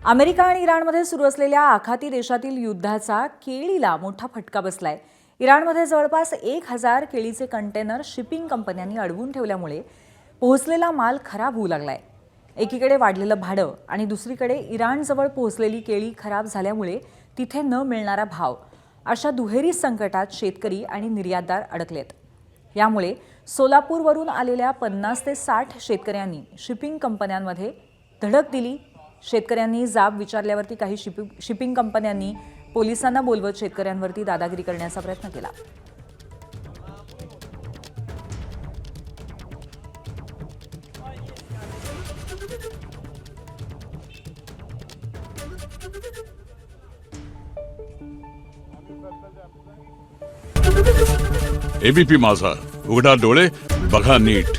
America आणि इराणमध्ये सुरू असलेल्या आखाती देशातील युद्धाचा केळीला मोठा फटका बसलाय। इराणमध्ये जवळपास 1000 केळीचे कंटेनर शिपिंग कंपन्यांनी अडवून ठेवल्यामुळे पोहोचलेला माल खराब होऊ लागलाय। एकीकडे वाढलेलं भाडं आणि दुसरीकडे इराणजवळ पोहोचलेली केळी खराब झाल्यामुळे तिथे न मिळणारा भाव, अशा दुहेरी संकटात शेतकरी आणि निर्यातदार अडकलेत। यामुळे सोलापूरवरून आलेल्या 50 ते 60 शेतकऱ्यांनी शिपिंग कंपन्यांमध्ये धडक दिली। शेतकऱ्यांनी जाब विचारल्यावरती काही शिपिंग कंपन्यांनी पोलिसांना बोलवत शेतकऱ्यांवरती दादागिरी करण्याचा प्रयत्न केला। एबीपी माझा, उघडा डोळे बघा नीट।